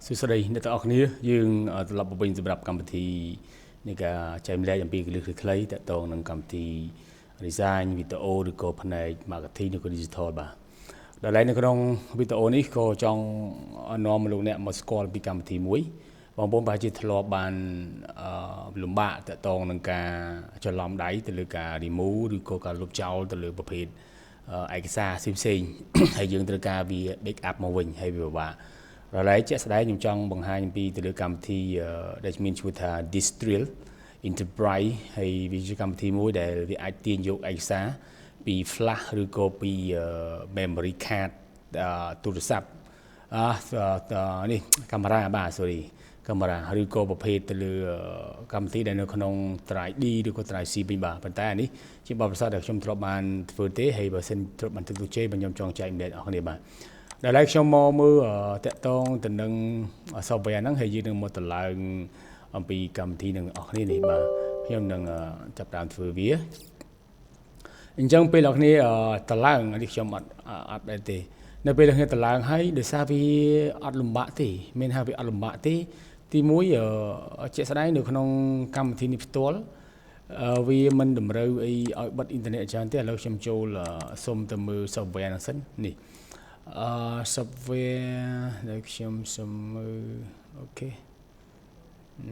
សួស្តីអ្នកទាំងអស់គ្នាយើងត្រឡប់មកវិញសម្រាប់កម្មវិធីនៃការចែកម្លែកអំពីគន្លឹះខ្លីៗទាក់ទងនឹងកម្មវិធី design វីដេអូឬក៏ផ្នែក marketing ឬក៏ digital បាទដល់នៅក្នុងវីដេអូនេះក៏ចង់នាំលោកអ្នកមកស្គាល់ពីកម្មវិធីមួយបងប្អូនប្រហែលជាធ្លាប់បានលំបាកទាក់ទងនឹងការច្រឡំដៃទៅលើការ remove ឬក៏ការលុបចោលទៅលើប្រភេទឯកសារផ្សេងៗហើយយើងត្រូវការវា backup មកវិញហើយវាពិបាករឡែកជាក់ស្ដែងខ្ញុំចង់បង្ហាញពីទៅលើកម្មវិធីដែលមានឈ្មោះថា Distrill Enterprise ហើយវាជាកម្មវិធីមួយដែលវាអាចទាញយកឯកសារពី flash ឬក៏ពី memory card ទូរស័ព្ទនេះកាមេរ៉ាបាទ sorry កាមេរ៉ាឬក៏ប្រភេទទៅលើកម្មវិធីដែលនៅក្នុង 3D ឬក៏ 3C វិញបាទប៉ុន្តែអានេះជាបទពិសោធន៍ដែលខ្ញុំធ្លាប់បានធ្វើទេហើយបើសិនធ្លាប់បានទទួលជ័យខ្ញុំចង់ចែកម្លែកអស់គ្នាបាទដល់ហើយខ្ញុំមកមើលតាក់ទងទៅនឹង software ហ្នឹងហើយយើងនឹងមកតម្លើងអំពីកម្មវិធីនឹងអស់គ្នានេះបាទខ្ញុំនឹងចាប់ដើមធ្វើវាអញ្ចឹងពេលអ្នកគ្នាតម្លើងនេះខ្ញុំអត់ដែរទេនៅពេលអ្នកគ្នាតម្លើងហើយដោយសារវាអត់លំបាកទេមានថាវាអត់លំបាកទេទីមួយជាក់ស្ដែងនៅក្នុងកម្មវិធីនេះផ្ទាល់វាមិនតម្រូវអីឲ្យបិទអ៊ីនធឺណិតច្រើនទេឥឡូវខ្ញុំចូលសុំទៅមើល software ហ្នឹងសិននេះsoftware ដែលខ្ញុំសុំមើលអូខេ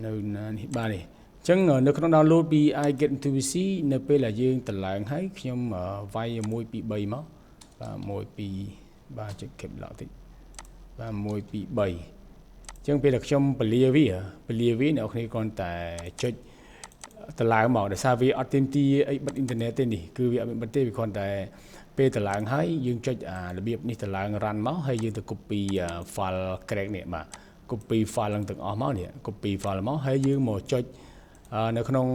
នៅណានេះបាទនេះអញ្ចឹងនៅក្នុង download ពី I get into PC នៅពេលដែលយើងតម្លើងហើយខ្ញុំវាយ1 2 3មកបាទ1 2បាទចុច cap lock តិចបាទ1 2 3អញ្ចឹងពេលដែលខ្ញុំពលាវាអ្នកនរគ្រាន់តែចុចតម្លើងមកដោយសារវាអត់ទាមទារអីបិទអ៊ីនធឺណិតទេនេះគឺវាអត់មានបិទទេវាគ្រាន់តែពេលតម្លើងហើយយើងចុចរបៀបនេះតម្លើង run មកហើយយើងទៅ copy file crack នេះបាទ copy file ឡើងទាំងអស់មកនេះ copy file មកហើយយើងមកចុចនៅក្នុង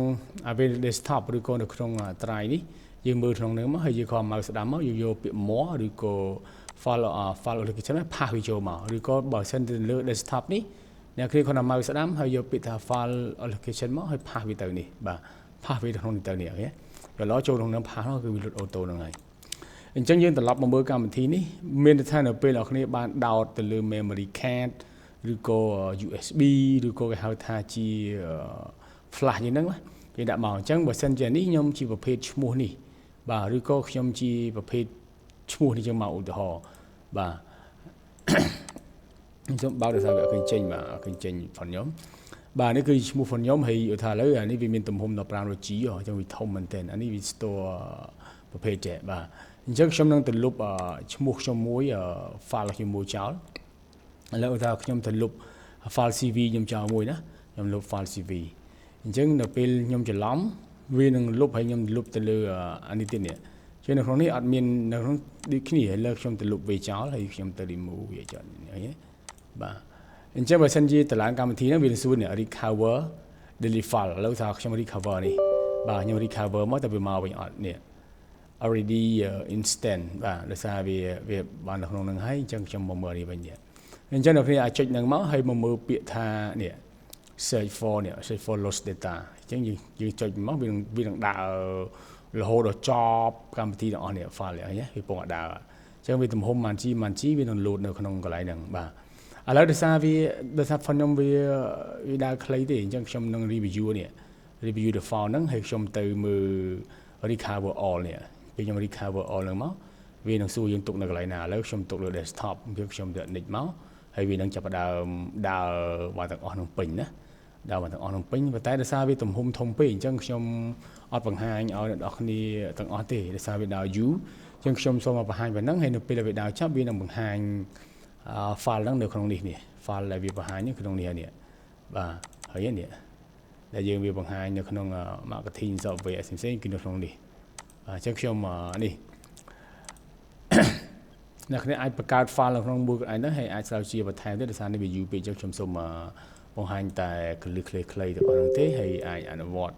desktop ឬក៏នៅក្នុង drive នេះយើងមើលក្នុងនោះមកហើយយើងខំ mouse ស្ដាំមកយកពាក្យ more ឬក៏ file allocation ផាសវាចូលមកឬក៏បើសិនទៅលើ desktop នេះអ្នកគ្រាគាត់ mouse ស្ដាំហើយយកពាក្យថា file allocation មកហើយផាសវាទៅនេះបាទផាសវាក្នុងនេះទៅនេះអូខេដល់ចូលក្នុងនឹងផាសមកគឺវាលុតអូតូហ្នឹងហើយអញ្ចឹងយើងត្រឡប់មកមើលកម្មវិធីនេះមានន័យថានៅពេលអ្នកគ្នាបានដោតទៅលើ memory card ឬក៏ USB ឬក៏គេហៅថាជា flash យ៉ាងហ្នឹងគេដាក់មកអញ្ចឹងបើសិនជានេះខ្ញុំជាប្រភេទឈ្មោះនេះបាទឬក៏ខ្ញុំជាប្រភេទឈ្មោះនេះចឹងមកឧទាហរណ៍បាទខ្ញុំបើកដោយសារវាអត់ឃើញចេញបាទអត់ឃើញចេញផងខ្ញុំបាទនេះគឺឈ្មោះផងខ្ញុំហើយឧទាហរណ៍ឥឡូវអានេះវាមានទំហំ 15G អញ្ចឹងវាធំមែនទែនអានេះវា store ប្រភេទចេះបាទអញ្ចឹងខ្ញុំនឹងទៅលុបឈ្មោះខ្ញុំមួយ file ខ្ញុំមួយចោលឥឡូវថាខ្ញុំទៅលុប file CV ខ្ញុំចោលមួយណាខ្ញុំលុប file CV អញ្ចឹងនៅពេលខ្ញុំច្រឡំវានឹងលុបហើយខ្ញុំលុបទៅលើអានេះទៀតនេះជានៅក្នុងនេះអត់មាននៅក្នុងដូចគ្នាឥឡូវខ្ញុំទៅលុបវាចោលហើយខ្ញុំទៅ remove វាចោលឃើញទេបាទអញ្ចឹងបើសិនជាតម្លើងកម្មវិធីហ្នឹងវានឹងសួរនេះ recover delete file ឥឡូវថាខ្ញុំ recover នេះបាទខ្ញុំ recover មកតែវាមកវិញអត់នេះ already instant បាទដោយសារវាបាននៅក្នុងហ្នឹងហើយអញ្ចឹងខ្ញុំមកមើលនេះវិញនេះអញ្ចឹងអ្នកគ្នាអាចចុចហ្នឹងមកហើយមកមើលពាក្យថានេះ search for lost data អញ្ចឹងយើងចុចមកវានឹងដើររហូតដល់ចប់កម្មវិធីទាំងអស់នេះ file នេះវាពងដើរអញ្ចឹងវាទំហំម៉ានជីវានឹង load នៅក្នុងកន្លែងហ្នឹងបាទឥឡូវដោយសារខ្ញុំវាដើរខ្លីទេអញ្ចឹងខ្ញុំនឹង review នេះ review the file ហ្នឹងហើយខ្ញុំទៅមើល recover all នេះពេលខ្ញុំ recover all ហ្នឹងមកវានឹងសួរយើងទុកនៅកន្លែងណាឥឡូវខ្ញុំទុកលើ desktop ខ្ញុំទៅ nick មកហើយវានឹងចាប់ផ្ដើមដើរមកទាំងអស់នឹងពេញណាដើរមកទាំងអស់នឹងពេញប៉ុន្តែដោយសារវាទំហំធំពេកអញ្ចឹងខ្ញុំអត់បង្ហាញឲ្យអ្នកនរគ្នាទាំងអស់ទេដោយសារវាដើរយូរអញ្ចឹងខ្ញុំសូមមកបង្ហាញប៉ុណ្ណឹងហើយនៅពេលដែលវាដើរចប់វានឹងបង្ហាញfile ហ្នឹងនៅក្នុងនេះ file ដែលវាបង្ហាញនៅក្នុងនេះហើយនេះបាទហើយនេះដែលយើងវាបង្ហាញនៅក្នុង marketing software ផ្សេងៗគឺនៅក្នុងនេះអញ្ចឹងខ្ញុំនេះអ្នកគ្នាអាចបង្កើត file នៅក្នុងមួយកន្លែងហ្នឹងហើយអាចស្រាវជ្រាវបន្ថែមទៀតដោយសារនេះវាយូរពេកអញ្ចឹងខ្ញុំសូមបង្ហាញតែកលឹះខ្លីៗទៅអស់ហ្នឹងទេហើយអាចអនុវត្ត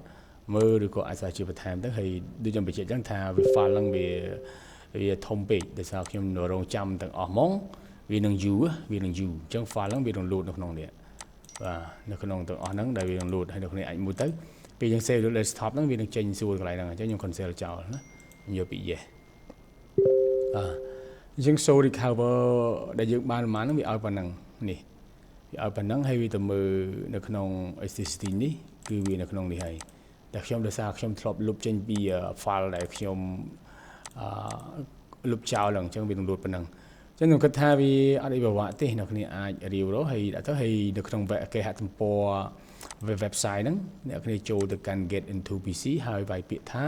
មើលឬក៏អាចស្រាវជ្រាវបន្ថែមទៅហើយដូចខ្ញុំបញ្ជាក់អញ្ចឹងថាវា file ហ្នឹងវាធំពេកដោយសារខ្ញុំរងចាំទាំងអស់ហ្មងវានឹងយូរអញ្ចឹង file ហ្នឹងវានឹង load នៅក្នុងនេះបាទនៅក្នុងទាំងអស់ហ្នឹងដែលវានឹង load ហើយអ្នកគ្នាអាចមើលទៅពេលយើង save លើ desktop ហ្នឹងវានឹងចេញសួរកន្លែងហ្នឹងអញ្ចឹងខ្ញុំ cancel ចោលណាខ្ញុំយកពី yes អញ្ចឹង show recover ដែលយើងបានប្រហែលហ្នឹងវាឲ្យប៉ុណ្ណឹងនេះ ឲ្យប៉ុណ្ណឹងហើយវាទៅមើលនៅក្នុង existing នេះគឺវានៅក្នុងនេះហើយតែខ្ញុំដោយសារខ្ញុំធ្លាប់លុបចេញពី file ដែលខ្ញុំលុបចោលឡើងអញ្ចឹងវានឹងលួចប៉ុណ្ណឹងអញ្ចឹងខ្ញុំគិតថាវាអត់អីប្រវត្តិទេអ្នកគ្នាអាចរាវរកហើយដាក់ទៅហើយនៅក្នុងគេហទំព័រ website ហ្នឹងអ្នកគ្នាចូលទៅកាន់ get into PC ហើយវាយពាក្យថា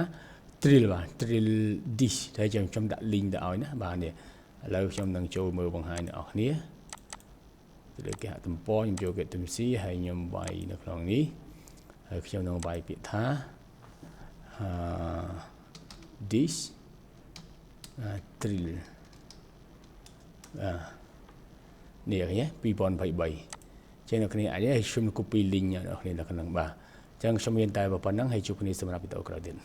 drill បាទ drill this តែខ្ញុំដាក់ link ទៅឲ្យណាបាទនេះឥឡូវខ្ញុំនឹងចូលមើលបង្ហាញអ្នកគ្នាទៅលើគេហទំព័រខ្ញុំចូល get into PC ហើយខ្ញុំវាយនៅក្នុងនេះហើយខ្ញុំនឹងវាយពាក្យថា this drill នេះឃើញទេ2023ចឹងអ្នកគ្នាអាចឲ្យខ្ញុំ copy link អ្នកគ្នានៅក្នុងបាទចឹងខ្ញុំមានតែប៉ុណ្្នឹងហើយជួបគ្នាសម្រាប់វីដេអូក្រោយទៀត